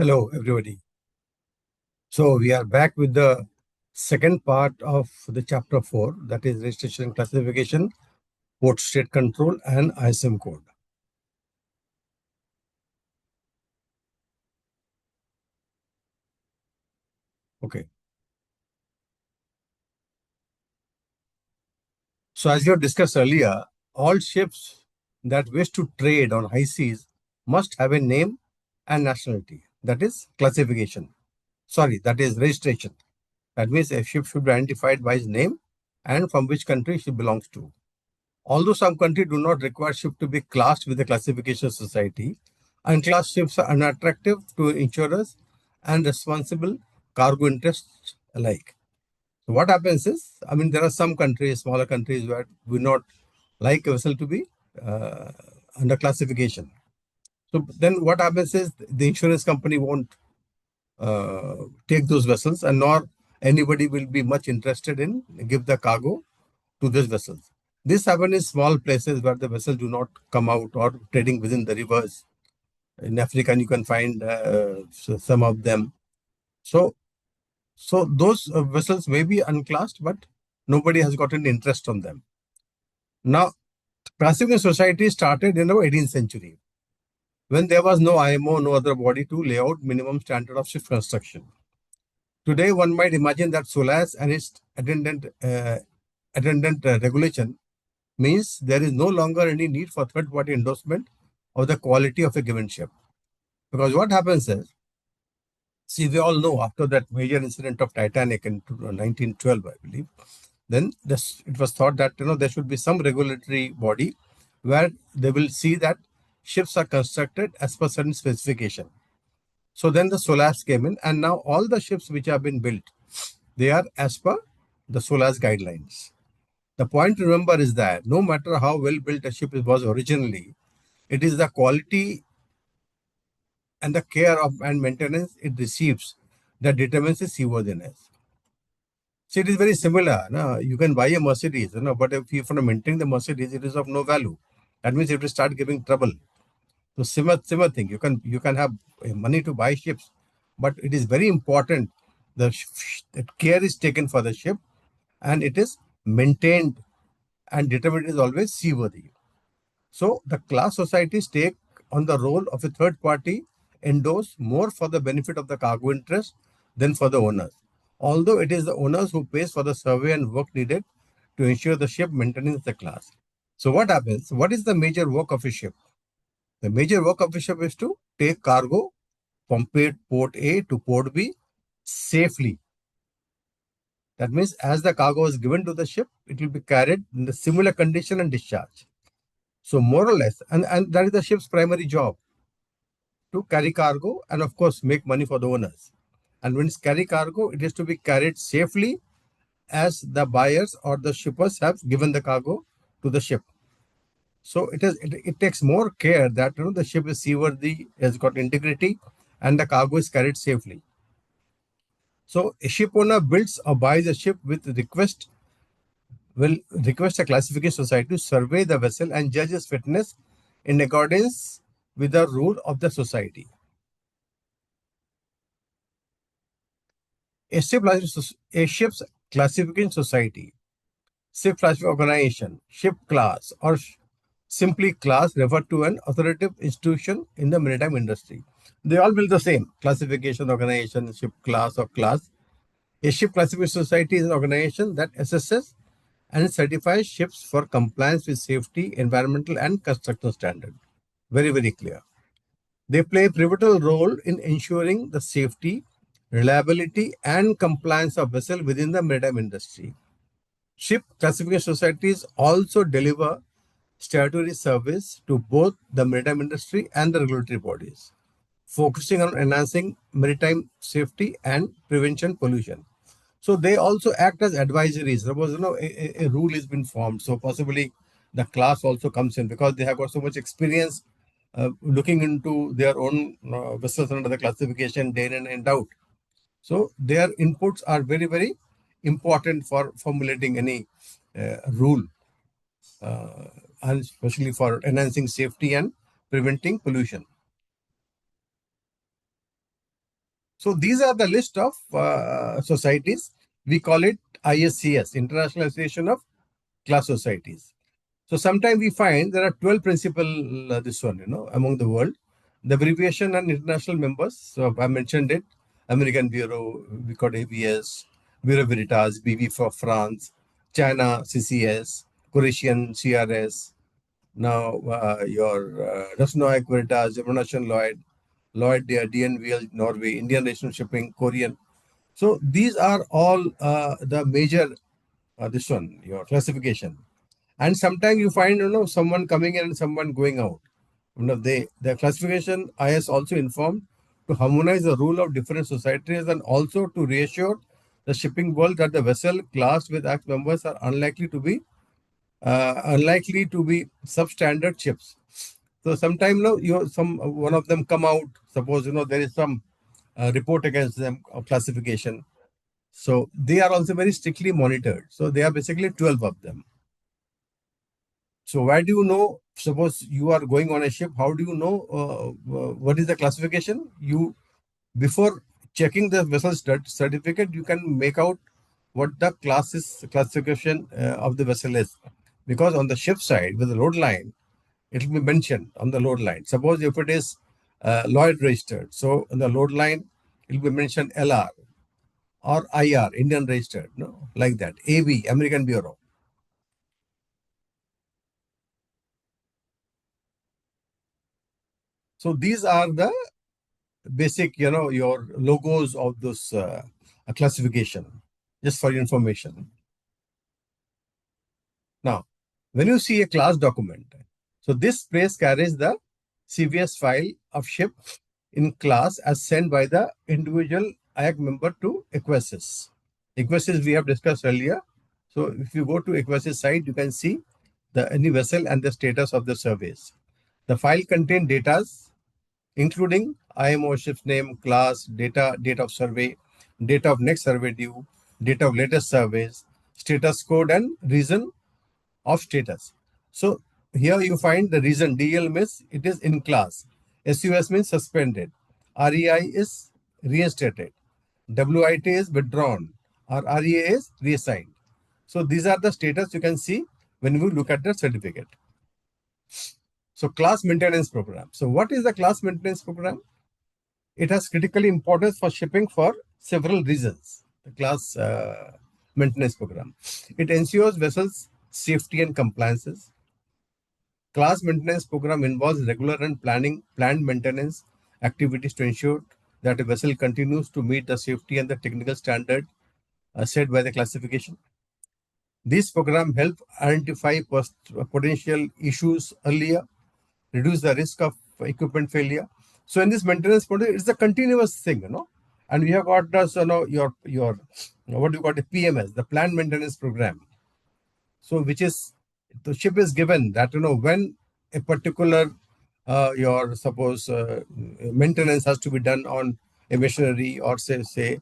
Hello, everybody. So we are back with the second part of the chapter 4, that is registration and classification, port state control, and ISM code. Okay. So as you have discussed earlier, all ships that wish to trade on high seas must have a name and nationality. That is classification. Sorry, that is registration. That means a ship should be identified by its name and from which country she belongs to. Although some countries do not require ship to be classed with the classification society, unclassed ships are unattractive to insurers and responsible cargo interests alike. So what happens is, there are some countries, smaller countries, where we not like a vessel to be uh, under classification. So then what happens is the insurance company won't take those vessels, and nor anybody will be much interested in give the cargo to these vessels. This happens in small places where the vessels do not come out or trading within the rivers. In Africa, you can find some of them. So, so those vessels may be unclassed, but nobody has gotten interest on them. Now, classification society started in the 18th century when there was no IMO, no other body to lay out minimum standard of ship construction. Today, one might imagine that SOLAS and its attendant regulation means there is no longer any need for third-party endorsement of the quality of a given ship. Because what happens is, see, we all know after that major incident of Titanic in 1912, I believe, then it was thought that there should be some regulatory body where they will see that ships are constructed as per certain specification. So then the SOLAS came in, and now all the ships which have been built, they are as per the SOLAS guidelines. The point to remember is that no matter how well built a ship was originally, it is the quality and the care of and maintenance it receives that determines its seaworthiness. So it is very similar. No? You can buy a Mercedes, but if you want to maintain the Mercedes, it is of no value. That means it will start giving trouble. So similar thing. You can have money to buy ships, but it is very important that care is taken for the ship, and it is maintained and determined is always seaworthy. So the class societies take on the role of a third party endorse more for the benefit of the cargo interest than for the owners. Although it is the owners who pays for the survey and work needed to ensure the ship maintains the class. So what happens? What is the major work of a ship? The major work of a ship is to take cargo from port A to port B safely. That means as the cargo is given to the ship, it will be carried in the similar condition and discharged. So more or less, and that is the ship's primary job, to carry cargo and of course make money for the owners. And when it's carry cargo, it is to be carried safely as the buyers or the shippers have given the cargo to the ship. So it takes more care that the ship is seaworthy, has got integrity, and the cargo is carried safely. So a ship owner builds or buys a ship with will request a classification society to survey the vessel and judge its fitness in accordance with the rule of the society. A ship's classification society, ship classification organization, ship class, or simply class refer to an authoritative institution in the maritime industry. They all will the same classification organization, ship class, or class. A ship classification society is an organization that assesses and certifies ships for compliance with safety, environmental, and construction standards. Very, very clear. They play a pivotal role in ensuring the safety, reliability, and compliance of vessel within the maritime industry. Ship classification societies also deliver statutory service to both the maritime industry and the regulatory bodies, focusing on enhancing maritime safety and prevention pollution. So they also act as advisories. Suppose a rule has been formed, so possibly the class also comes in because they have got so much experience looking into their own vessels under the classification day in and out. So their inputs are very, very important for formulating any rule, and especially for enhancing safety and preventing pollution. So these are the list of societies. We call it ISCS, International Association of Class Societies. So sometimes we find there are 12 principal this one, among the world. The abbreviation and international members. So I mentioned it. American Bureau, we call ABS, Bureau Veritas, BV for France, China CCS, Croatian CRS. Now your Rasnoy Veritas, International Lloyd, DNVL, Norway, Indian National Shipping, Korean. So these are all the major this one, your classification. And sometimes you find someone coming in and someone going out. The classification IS also informed to harmonize the rule of different societies and also to reassure the shipping world that the vessel classed with Act members are unlikely to be substandard ships. So sometimes some one of them come out. Suppose there is some report against them of classification. So they are also very strictly monitored. So there are basically 12 of them. So where do you know? Suppose you are going on a ship. How do you know what is the classification? You before checking the vessel certificate, you can make out what the classification of the vessel is, because on the ship side with the load line, it will be mentioned on the load line. Suppose if it is Lloyd registered, so on the load line it will be mentioned LR or IR, Indian registered, no, like that. AB, American Bureau. So these are the basic, your logos of this classification, just for your information. Now, when you see a class document, so this place carries the CVS file of ship in class as sent by the individual IAC member to Equasis. Equasis we have discussed earlier. So if you go to Equasis site, you can see the any vessel and the status of the surveys. The file contains data including IMO ship's name, class, date of survey, date of next survey due, date of latest surveys, status code, and reason of status. So here you find the reason. DL means it is in class. SUS means suspended. REI is reinstated. WIT is withdrawn, or REA is reassigned. So these are the status you can see when we look at the certificate. So class maintenance program. So what is the class maintenance program? It has critical importance for shipping for several reasons. The class maintenance program. It ensures vessels safety and compliances. Class maintenance program involves regular and planned maintenance activities to ensure that a vessel continues to meet the safety and the technical standard set by the classification. This program help identify potential issues earlier, reduce the risk of equipment failure. So in this maintenance project, it's a continuous thing, and we have got this, your what you call the PMS, the planned maintenance program. So which is the ship is given that when a particular your suppose maintenance has to be done on a machinery, or say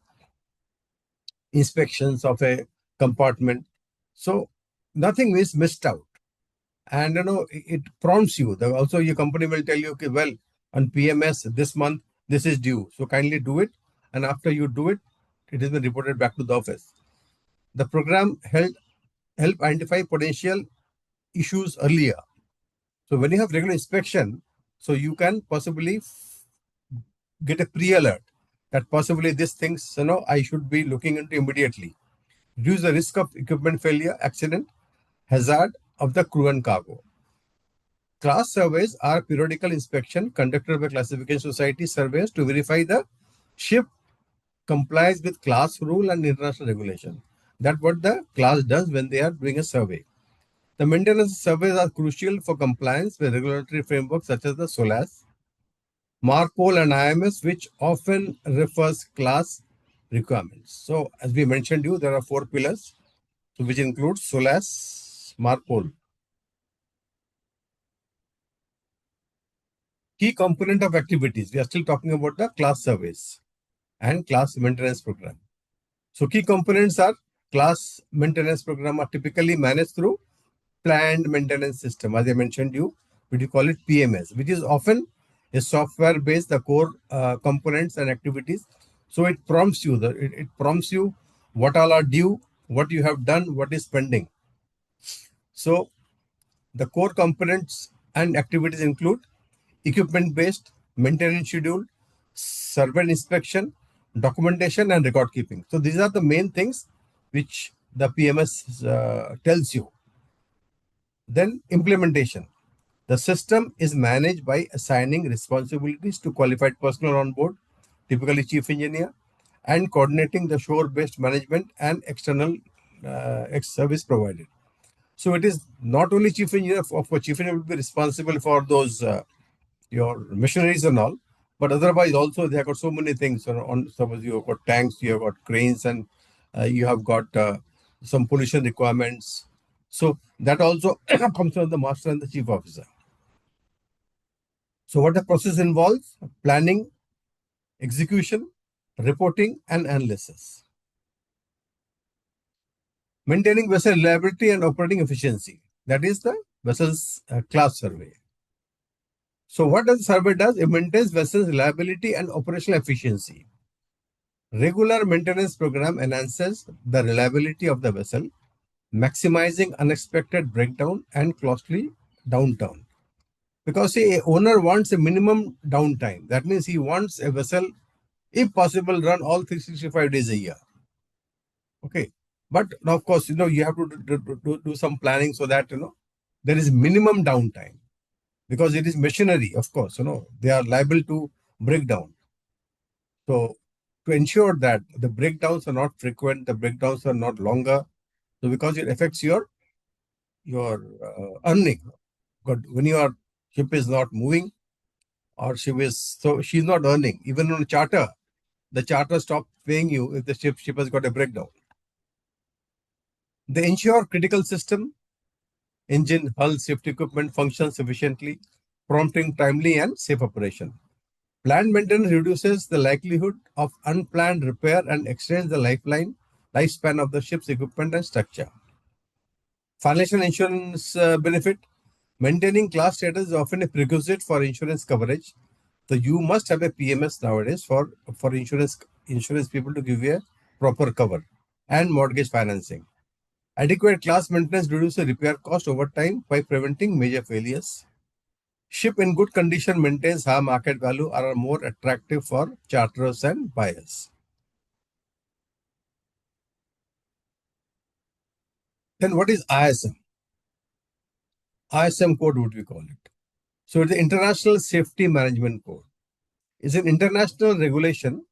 inspections of a compartment. So nothing is missed out. And it prompts you. Also, your company will tell you, okay, well, on PMS this month, this is due. So kindly do it. And after you do it, it has been reported back to the office. The program help identify potential issues earlier. So when you have regular inspection, so you can possibly get a pre-alert that possibly these things, I should be looking into immediately. Reduce the risk of equipment failure, accident, hazard of the crew and cargo. Class surveys are periodical inspection conducted by classification society surveys to verify the ship complies with class rule and international regulation. That's what the class does when they are doing a survey. The maintenance surveys are crucial for compliance with regulatory frameworks such as the SOLAS, MARPOL, and IMS, which often refers class requirements. So as we mentioned you, there are 4 pillars, which include SOLAS, MARPOL. Key component of activities. We are still talking about the class surveys and class maintenance program. So key components are class maintenance program are typically managed through planned maintenance system. As I mentioned you, we call it PMS, which is often a software based the core components and activities So it prompts you, it prompts you what all are due, what you have done, what is pending. So the core components and activities include equipment-based, maintenance schedule, survey inspection, documentation, and record keeping. So these are the main things which the PMS tells you. Then implementation. The system is managed by assigning responsibilities to qualified personnel on board, typically chief engineer, and coordinating the shore-based management and external service provided. So it is not only chief engineer, for chief engineer will be responsible for those your machineries and all, but otherwise also they have got so many things. On suppose you have got tanks, you have got cranes, and you have got some pollution requirements. So that also comes from the master and the chief officer. So what the process involves? Planning, execution, reporting, and analysis. Maintaining vessel reliability and operating efficiency. That is the vessel's class survey. So what does the survey does? It maintains vessel's reliability and operational efficiency. Regular maintenance program enhances the reliability of the vessel, maximizing unexpected breakdown and costly downtime. Because see, a owner wants a minimum downtime. That means he wants a vessel, if possible, run all 365 days a year. Okay. But now, of course, you have to do some planning so that, there is minimum downtime. Because it is machinery, of course, they are liable to break down. So to ensure that the breakdowns are not frequent, the breakdowns are not longer, so because it affects your earning. But when your ship is not moving or she's not earning, even on a charter, the charter stops paying you if the ship has got a breakdown. They ensure critical system, engine, hull, safety equipment functions efficiently, prompting timely and safe operation. Planned maintenance reduces the likelihood of unplanned repair and extends the lifespan of the ship's equipment and structure. Financial insurance benefit. Maintaining class status is often a prerequisite for insurance coverage. So you must have a PMS nowadays for insurance people to give you a proper cover, and mortgage financing. Adequate class maintenance reduces repair cost over time by preventing major failures. Ship in good condition maintains high market value, are more attractive for charterers and buyers. Then what is ISM? ISM code would we call it? So it's the International Safety Management Code. It's an international regulation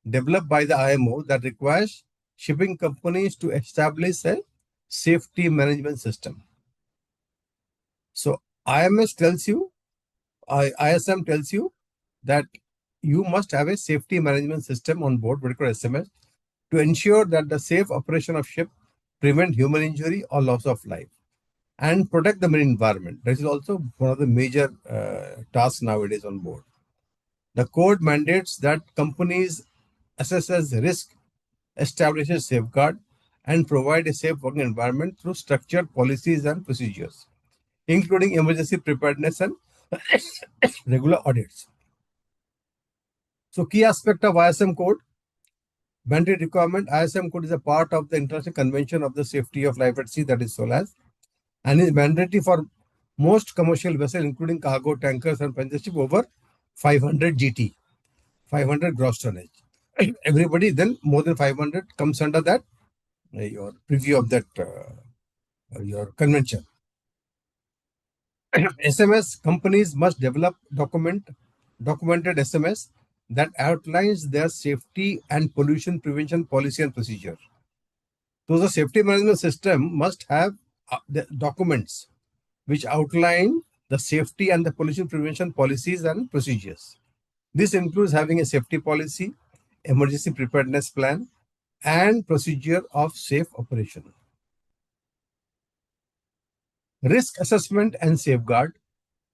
developed by the IMO that requires shipping companies to establish a safety management system. So ISM tells you that you must have a safety management system on board, what we call SMS, to ensure that the safe operation of ship prevent human injury or loss of life and protect the marine environment. That is also one of the major tasks nowadays on board. The code mandates that companies assesses risk, establishes safeguard, and provide a safe working environment through structured policies and procedures, including emergency preparedness and regular audits. So key aspect of ISM code, mandate requirement. ISM code is a part of the International Convention of the Safety of Life at Sea, that is SOLAS, and is mandatory for most commercial vessels, including cargo tankers and passenger ship over 500 GT, 500 gross tonnage. Everybody then more than 500 comes under that your preview of that your convention. SMS companies must develop documented SMS that outlines their safety and pollution prevention policy and procedure. So the safety management system must have the documents which outline the safety and the pollution prevention policies and procedures. This includes having a safety policy, emergency preparedness plan, and procedure of safe operation. Risk assessment and safeguard,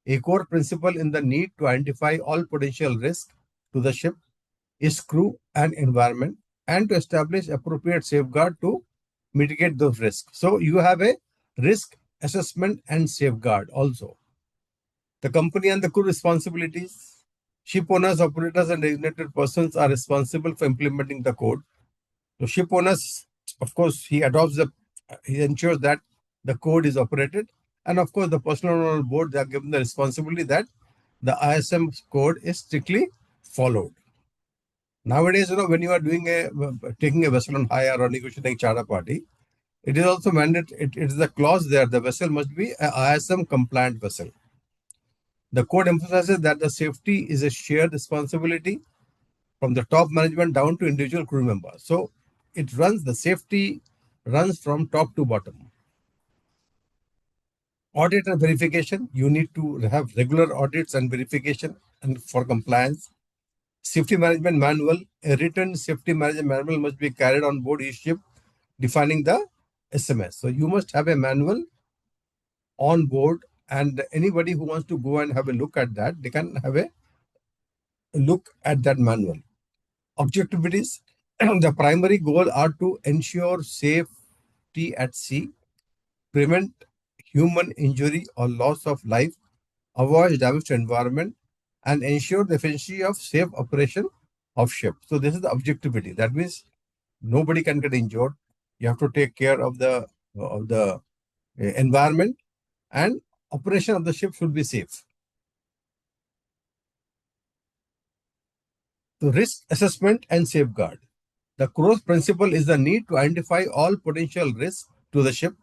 a core principle in the need to identify all potential risks to the ship, its crew, and environment, and to establish appropriate safeguard to mitigate those risks. So you have a risk assessment and safeguard also. The company and the crew responsibilities. Ship owners, operators, and designated persons are responsible for implementing the code. So ship owners, of course, he ensures that the code is operated. And of course, the personnel on board, they are given the responsibility that the ISM code is strictly followed. Nowadays, when you are taking a vessel on hire or negotiating charter party, it is also mandated. It is a clause there. The vessel must be a ISM compliant vessel. The code emphasizes that the safety is a shared responsibility from the top management down to individual crew members. So the safety runs from top to bottom. Audit and verification, you need to have regular audits and verification and for compliance. Safety management manual, a written safety management manual must be carried on board each ship defining the SMS. So you must have a manual on board, and anybody who wants to go and have a look at that, they can have a look at that manual. Objectivities, the primary goal are to ensure safety at sea, prevent human injury or loss of life, avoid damage to environment, and ensure the efficiency of safe operation of ship. So this is the objectivity. That means nobody can get injured. You have to take care of the environment, and operation of the ship should be safe. The risk assessment and safeguard. The CROWS principle is the need to identify all potential risks to the ship,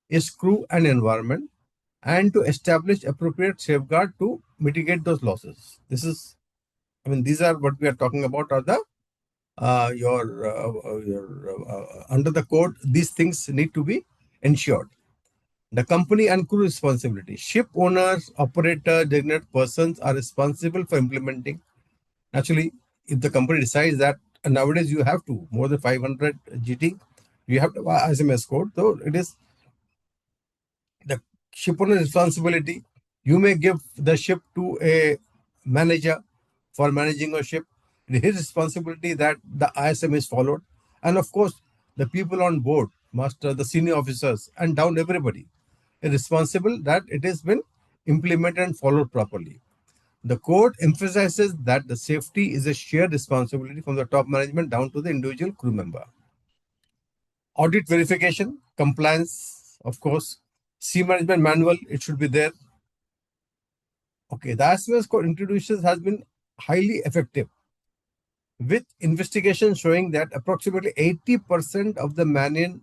its crew, and environment, and to establish appropriate safeguard to mitigate those losses. These are what we are talking about are the under the code, these things need to be ensured. The company and crew responsibility. Ship owners, operator, designated persons are responsible for implementing. Actually, if the company decides that, and nowadays you have to, more than 500 GT, you have to SMS code. So it is the ship owner responsibility. You may give the ship to a manager for managing a ship. It is his responsibility that the ISM is followed. And of course, the people on board, master, the senior officers, and down everybody is responsible that it has been implemented and followed properly. The code emphasizes that the safety is a shared responsibility from the top management down to the individual crew member. Audit verification, compliance, of course, sea management manual, it should be there. Okay, the SMS code introductions has been highly effective, with investigations showing that approximately 80% of the maritime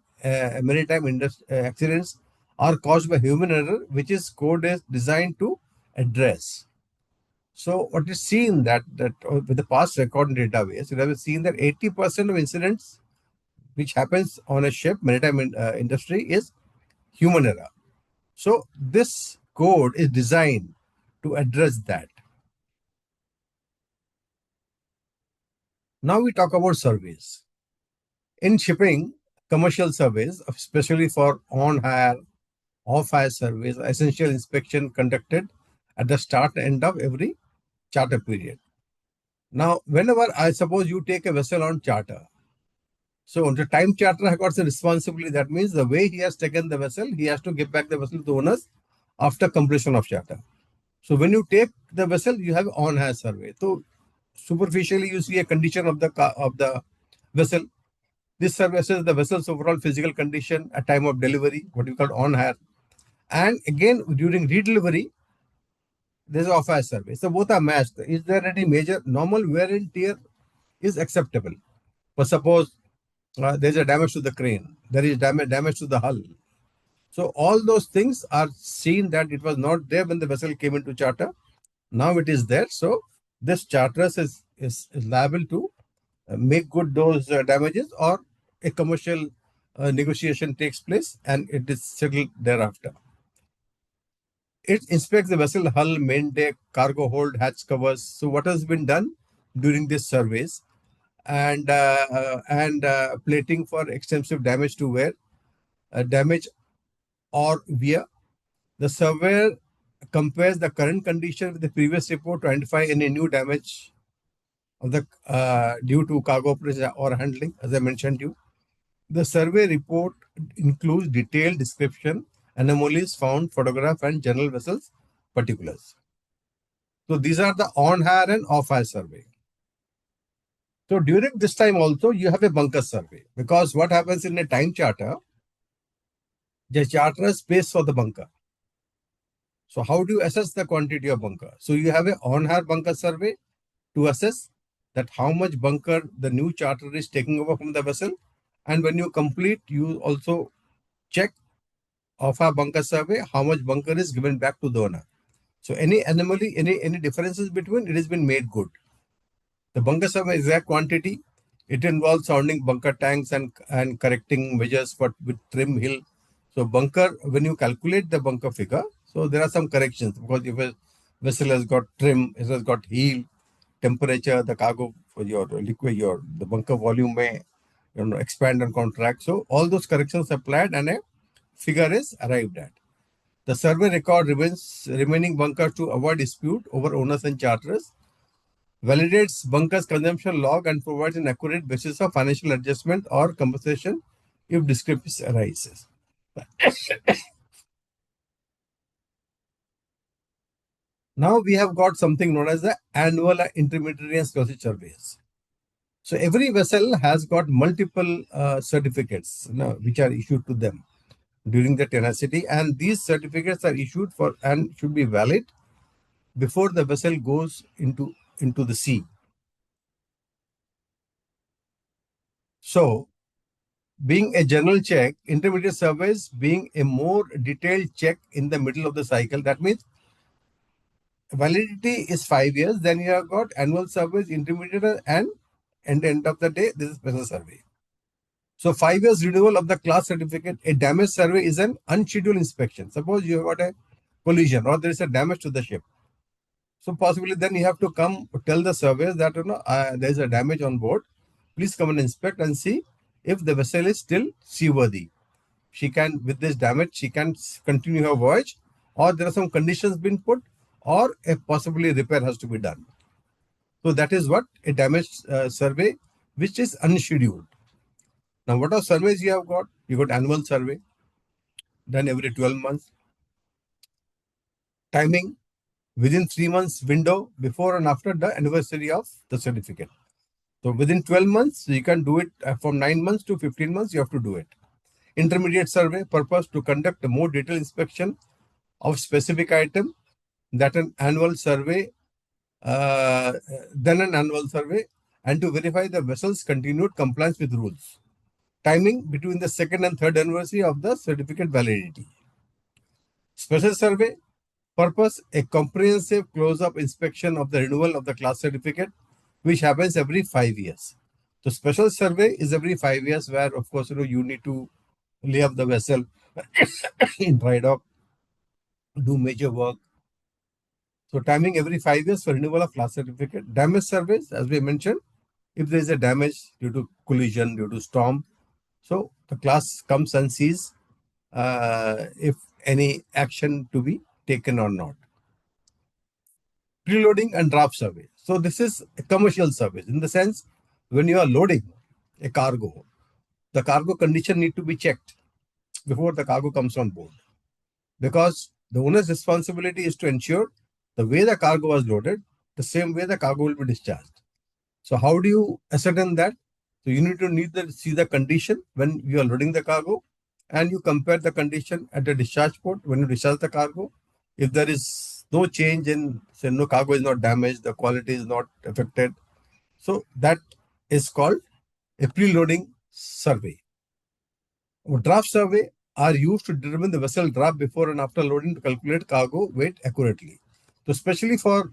accidents are caused by human error, which is code is designed to address. So what is seen that with the past record database, we have seen that 80% of incidents which happens on a ship, maritime industry, is human error. So this code is designed to address that. Now we talk about surveys. In shipping, commercial surveys, especially for on-hire, off-hire surveys, essential inspection conducted at the start and end of every charter period. Now, whenever I suppose you take a vessel on charter, so the time charter has got the responsibility. That means the way he has taken the vessel, he has to give back the vessel to the owners after completion of charter. So when you take the vessel, you have on-hire survey. So superficially, you see a condition of the vessel. This survey assesses the vessel's overall physical condition at time of delivery, what you call on-hire. And again, during redelivery, there's an off-hire survey. So both are matched. Is there any major normal wear and tear is acceptable? But suppose there's a damage to the crane, there is damage to the hull. So all those things are seen that it was not there when the vessel came into charter. Now it is there. So this charterer is liable to make good those damages, or a commercial negotiation takes place and it is settled thereafter. It inspects the vessel hull, main deck, cargo hold, hatch covers. So what has been done during these surveys, and plating for extensive damage to wear, damage or wear. The surveyor compares the current condition with the previous report to identify any new damage of the due to cargo operation or handling, as I mentioned to you. The survey report includes detailed description, anomalies found, photograph, and general vessels particulars. So these are the on-hire and off-hire survey. So during this time also, you have a bunker survey, because what happens in a time charter, the charterers pays for the bunker. So how do you assess the quantity of bunker? So you have a on-hire bunker survey to assess that how much bunker the new charter is taking over from the vessel. And when you complete, you also check off-hire bunker survey, how much bunker is given back to the owner. So any anomaly, any differences between, it has been made good. The bunker survey exact quantity, it involves sounding bunker tanks and correcting measures for with trim hill. So bunker, when you calculate the bunker figure, so there are some corrections, because if a vessel has got trim, it has got heel, temperature, the cargo for your liquid, the bunker volume may expand and contract. So all those corrections applied and a figure is arrived at. The survey record remaining bunker to avoid dispute over owners and charterers, validates bunker's consumption log, and provides an accurate basis of financial adjustment or compensation if discrepancy arises. Now we have got something known as the annual intermediary and scholarship surveys. So every vessel has got multiple certificates which are issued to them during the tenacity, and these certificates are issued for and should be valid before the vessel goes into the sea. So being a general check, intermediate surveys being a more detailed check in the middle of the cycle. That means validity is 5 years, then you have got annual surveys, intermediate, and at the end of the day, this is special survey. So 5 years renewal of the class certificate. A damage survey is an unscheduled inspection. Suppose you have got a collision or there is a damage to the ship. So possibly then you have to come tell the surveyors that there is a damage on board. Please come and inspect and see if the vessel is still seaworthy. She can, with this damage, she can continue her voyage, or there are some conditions being put, or a possibly repair has to be done. So that is what a damage survey, which is unscheduled. Now, what are surveys you have got? You got annual survey done every 12 months. Timing within 3 months window before and after the anniversary of the certificate. So within 12 months, you can do it from 9 months to 15 months, you have to do it. Intermediate survey purpose to conduct a more detailed inspection of specific item that an annual survey, then an annual survey, and to verify the vessel's continued compliance with rules. Timing between the second and third anniversary of the certificate validity. Special survey purpose, a comprehensive close-up inspection of the renewal of the class certificate, which happens every 5 years. So special survey is every 5 years, where of course you need to lay up the vessel in dry dock, do major work. So timing every 5 years for renewal of class certificate. Damage surveys, as we mentioned, if there is a damage due to collision, due to storm, so the class comes and sees if any action to be taken or not. Preloading and draft survey. So this is a commercial service in the sense, when you are loading a cargo, the cargo condition need to be checked before the cargo comes on board, because the owner's responsibility is to ensure the way the cargo was loaded, the same way the cargo will be discharged. So how do you ascertain that? So you need to see the condition when you are loading the cargo, and you compare the condition at the discharge port when you discharge the cargo. If there is no change in, say, no cargo is not damaged, the quality is not affected, so that is called a preloading survey. Draft survey are used to determine the vessel draft before and after loading to calculate cargo weight accurately. So especially for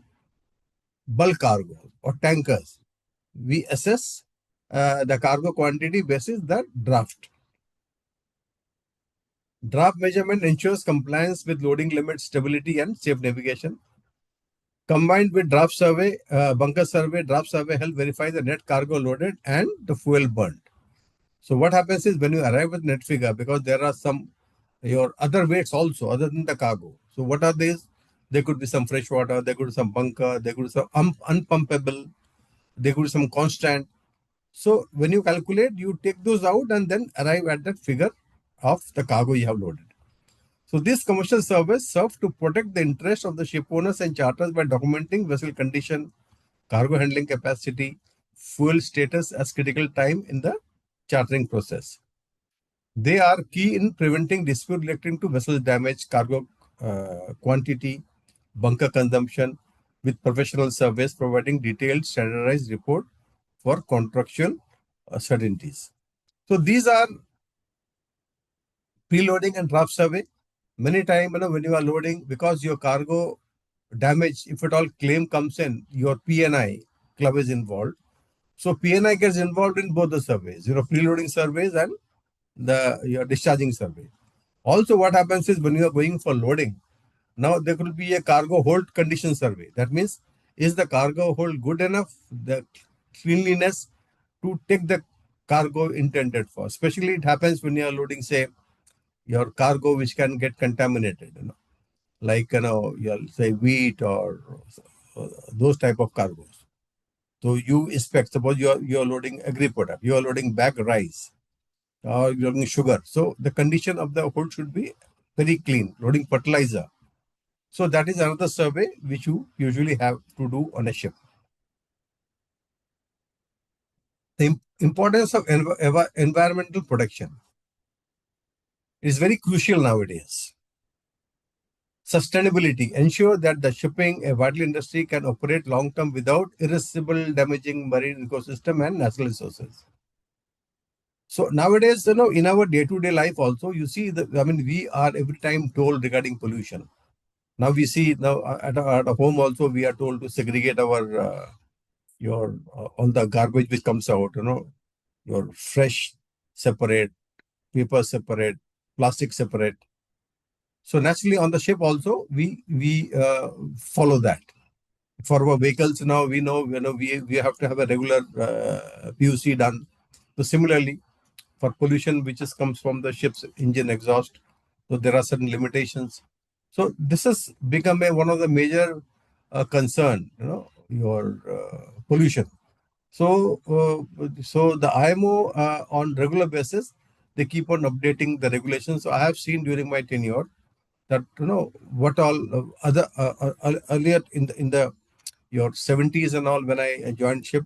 bulk cargo or tankers, we assess the cargo quantity basis the draft. Draft measurement ensures compliance with loading limit, stability, and safe navigation. Combined with draft survey, bunker survey, draft survey help verify the net cargo loaded and the fuel burnt. So what happens is, when you arrive with net figure, because there are some your other weights also other than the cargo. So what are these? There could be some fresh water, there could be some bunker, there could be some unpumpable, there could be some constant. So when you calculate, you take those out and then arrive at that figure of the cargo you have loaded. So these commercial surveys serve to protect the interest of the ship owners and charters by documenting vessel condition, cargo handling capacity, fuel status as critical time in the chartering process. They are key in preventing dispute relating to vessel damage, cargo quantity, bunker consumption, with professional surveys providing detailed standardized report for contractual certainties. So these are preloading and draft survey. Many times, when you are loading, because your cargo damage, if at all claim comes in, your PNI club is involved. So PNI gets involved in both the surveys, preloading surveys and your discharging survey. Also, what happens is when you are going for loading, now there will be a cargo hold condition survey. That means, is the cargo hold good enough, the cleanliness to take the cargo intended for? Especially it happens when you are loading, say, your cargo which can get contaminated, like you'll say wheat or those type of cargoes. So you expect, suppose you're loading agri product, you are loading bag rice, or you're loading sugar. So the condition of the hold should be very clean. Loading fertilizer. So that is another survey which you usually have to do on a ship. The importance of environmental protection is very crucial nowadays. Sustainability ensure that the shipping, a vital industry, can operate long term without irreversible damaging marine ecosystem and natural resources. So nowadays, in our day-to-day life also, you see we are every time told regarding pollution. Now we see now at a home also we are told to segregate our your all the garbage which comes out. Your fresh separate, paper separate, plastic separate. So naturally on the ship also we follow that. For our vehicles now we know we have to have a regular PUC done. So similarly for pollution which comes from the ship's engine exhaust, so there are certain limitations. So this has become one of the major concern. Your pollution. So the IMO on regular basis they keep on updating the regulations. So I have seen during my tenure that what all other earlier in the your 70s and all when I joined ship.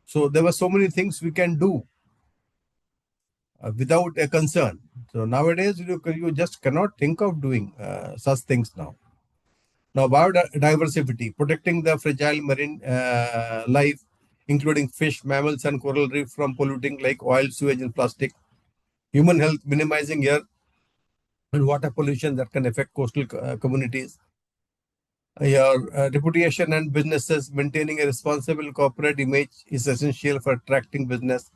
So there were so many things we can do without a concern. So nowadays you just cannot think of doing such things now. Now biodiversity, protecting the fragile marine life, including fish, mammals, and coral reef from polluting like oil, sewage, and plastic. Human health, minimizing air and water pollution that can affect coastal communities. Your reputation and businesses, maintaining a responsible corporate image is essential for attracting business,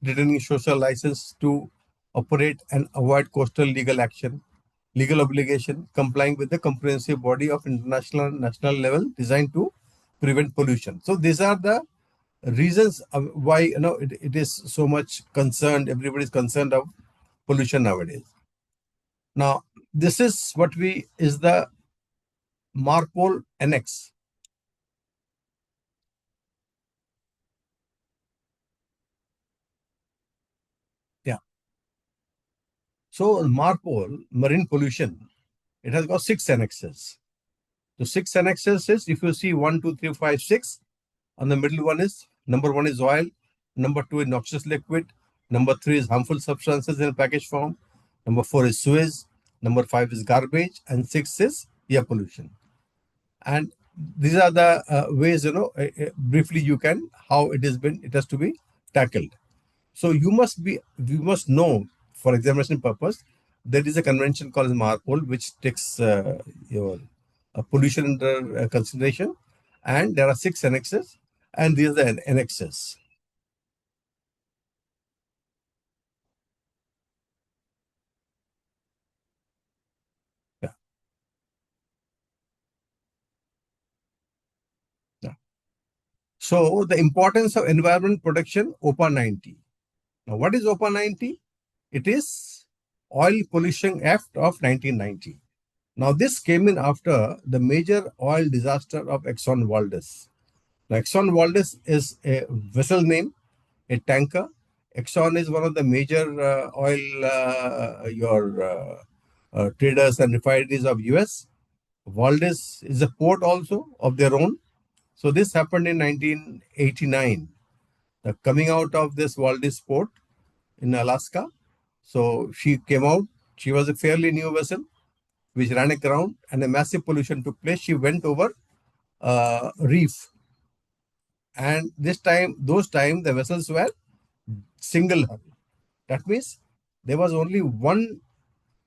retaining social license to operate and avoid coastal legal action, legal obligation, complying with the comprehensive body of international and national level designed to prevent pollution. So these are the reasons why it is so much concerned. Everybody is concerned of pollution nowadays. Now, this is what is the MARPOL Annex. Yeah. So MARPOL, marine pollution, it has got 6 annexes. The 6 annexes is, if you see 1, 2, 3, 5, 6, on the middle one is, number 1 is oil, number 2 is noxious liquid, number 3 is harmful substances in package form, number 4 is sewage, number 5 is garbage, and 6 is air pollution. And these are the ways, briefly how it has to be tackled. So you must know, for examination purpose, there is a convention called MARPOL, which takes your pollution under consideration, and there are 6 annexes, and these are the annexes. Yeah, yeah. So the importance of environment protection, OPA 90. Now, what is OPA 90? It is Oil Pollution Act of 1990. Now, this came in after the major oil disaster of Exxon Valdez. Now, Exxon Valdez is a vessel name, a tanker. Exxon is one of the major oil your traders and refineries of US. Valdez is a port also of their own. So this happened in 1989. The coming out of this Valdez port in Alaska. So she came out. She was a fairly new vessel which ran aground, and a massive pollution took place. She went over reef, and those time, the vessels were single hull. That means there was only one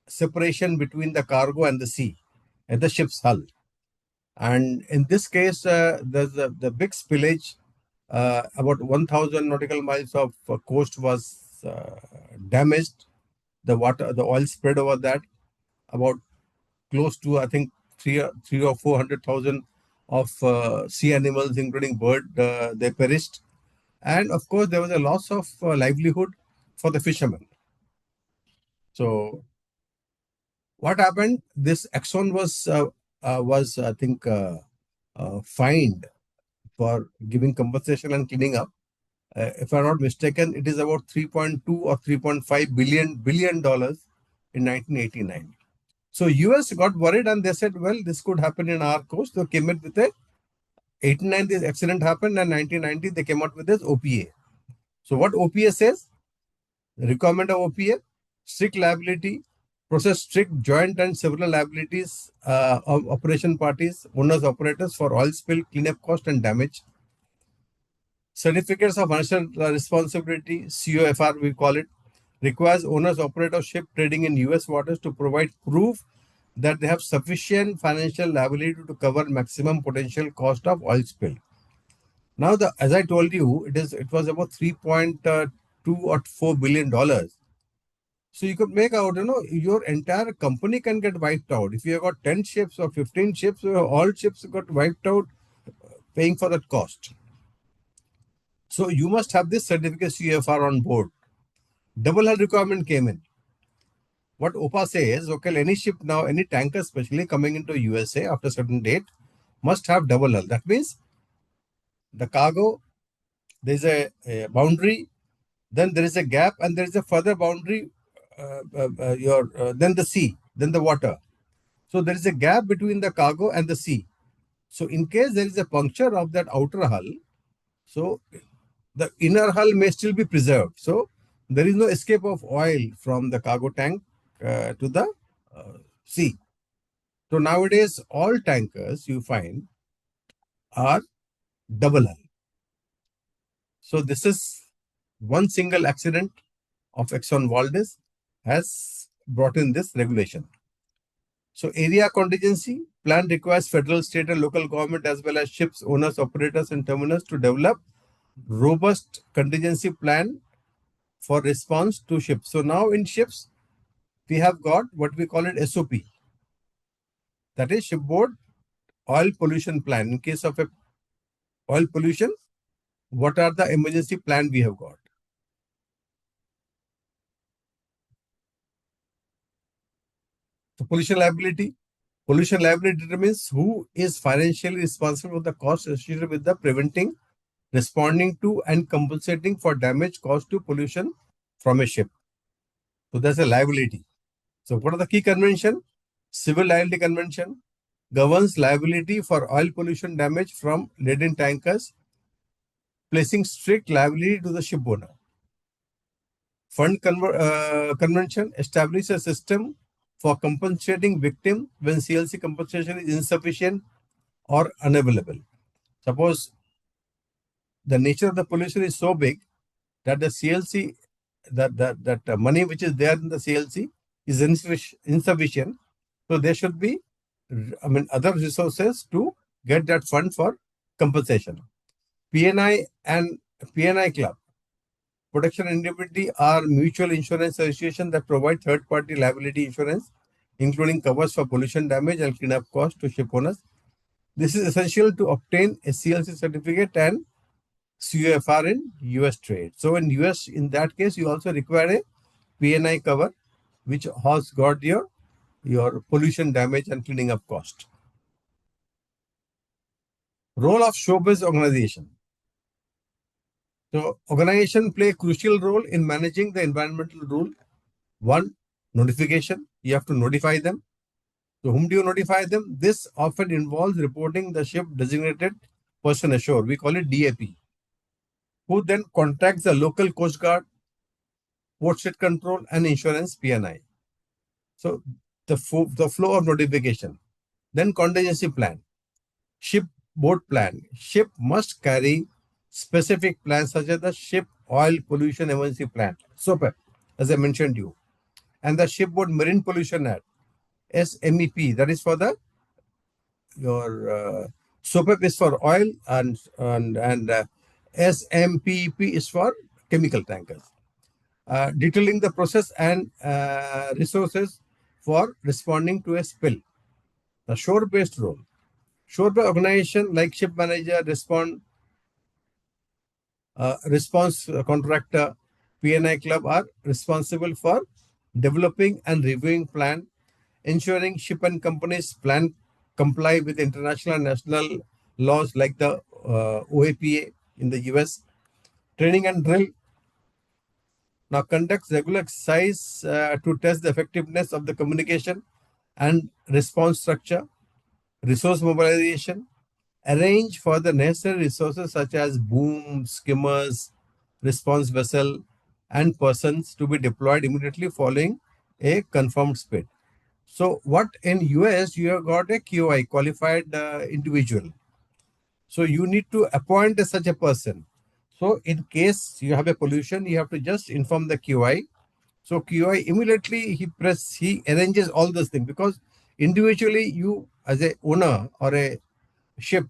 separation between the cargo and the sea at the ship's hull. And in this case, the big spillage, about 1,000 nautical miles of coast was damaged. The water, the oil spread over that. About close to, I think, three or 400,000 of sea animals, including bird, they perished. And of course, there was a loss of livelihood for the fishermen. So what happened? This Exxon was I think fined for giving compensation and cleaning up. If I'm not mistaken, it is about 3.2 or 3.5 billion dollars in 1989. So US got worried and they said, well, this could happen in our coast. So came in with a 89 this accident happened, and 1990 they came out with this OPA. So what OPA says? The requirement of OPA: strict liability, process strict joint and several liabilities of operation parties, owners, operators for oil spill, cleanup cost and damage. Certificates of financial responsibility, COFR we call it, requires owners, operators of ship trading in US waters to provide proof that they have sufficient financial liability to cover maximum potential cost of oil spill. Now, as I told you, it was about 3.2 or $4 billion. So you could make out, your entire company can get wiped out. If you have got 10 ships or 15 ships, all ships got wiped out paying for that cost. So you must have this certificate CFR on board. Double hull requirement came in. What OPA says, okay, any ship now, any tanker especially coming into USA after a certain date must have double hull. That means the cargo, there's a boundary, then there is a gap, and there is a further boundary, then the sea, then the water. So there is a gap between the cargo and the sea. So in case there is a puncture of that outer hull, so the inner hull may still be preserved. So there is no escape of oil from the cargo tank to the sea. So nowadays, all tankers you find are double hull. So this is one single accident of Exxon Valdez has brought in this regulation. So area contingency plan requires federal, state and local government as well as ships, owners, operators and terminals to develop robust contingency plan for response to ships. So now in ships, we have got what we call it SOP. That is shipboard oil pollution plan. In case of a oil pollution, what are the emergency plan we have got? So pollution liability. Pollution liability determines who is financially responsible for the cost associated with the preventing, responding to and compensating for damage caused to pollution from a ship. So that's a liability. So what are the key convention? Civil Liability Convention governs liability for oil pollution damage from laden tankers, placing strict liability to the ship owner. Convention establishes a system for compensating victim when CLC compensation is insufficient or unavailable. Suppose the nature of the pollution is so big that the CLC, that money which is there in the CLC is insufficient. So there should be, other resources to get that fund for compensation. PNI and PNI Club, Protection and Indemnity, are mutual insurance associations that provide third-party liability insurance, including covers for pollution damage and cleanup costs to ship owners. This is essential to obtain a CLC certificate and COFR in US trade. So in US, in that case, you also require a PNI cover, which has got your pollution damage and cleaning up cost. Role of showbiz organization. So organization play a crucial role in managing the environmental rule. One, Notification, you have to notify them. So whom do you notify them? This often involves reporting the ship designated person ashore. We call it DAP, who then contacts the local Coast Guard, Port State Control, and Insurance PNI. So the flow of notification. Then contingency plan, ship boat plan. Ship must carry specific plans such as the Ship Oil Pollution Emergency Plan, SOPEP, as I mentioned you, and the Shipboard Marine Pollution Act, SMEP, that is for the your SOPEP is for oil and SMPP is for chemical tankers. Detailing the process and resources for responding to a spill. The shore-based role. Shore-based organization like ship manager, response contractor, PNI club are responsible for developing and reviewing plan, ensuring ship and companies plan comply with international and national laws like the OAPA in the US. Training and drill. Now conducts regular exercise to test the effectiveness of the communication and response structure. Resource mobilization. Arrange for the necessary resources such as boom, skimmers, response vessel, and persons to be deployed immediately following a confirmed spill. So, what in US you have got a QI, qualified individual. So you need to appoint such a person. So in case you have a pollution, you have to just inform the QI. So QI immediately he arranges all those things, because individually you as a owner or a ship,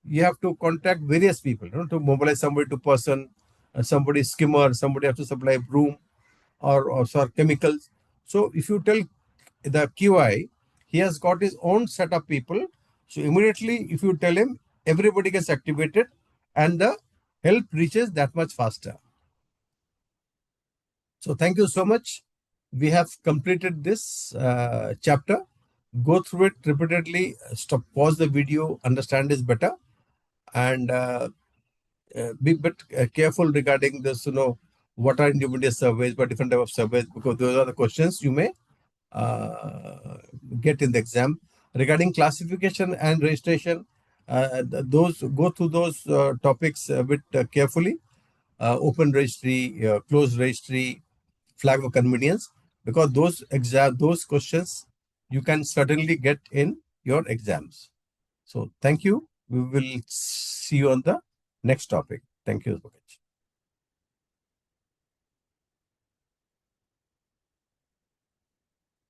you have to contact various people, to mobilize somebody to person, somebody skimmer, somebody has to supply broom or chemicals. So if you tell the QI, he has got his own set of people. So immediately if you tell him, everybody gets activated and the help reaches that much faster. So thank you so much. We have completed this chapter. Go through it repeatedly, stop, pause the video, understand this better, and be a bit careful regarding this, what are intermediate surveys, what different type of surveys, because those are the questions you may get in the exam. Regarding classification and registration, those go through those topics a bit carefully. Open registry, closed registry, flag of convenience, because those questions you can certainly get in your exams. So thank you. We will see you on the next topic. Thank you so much.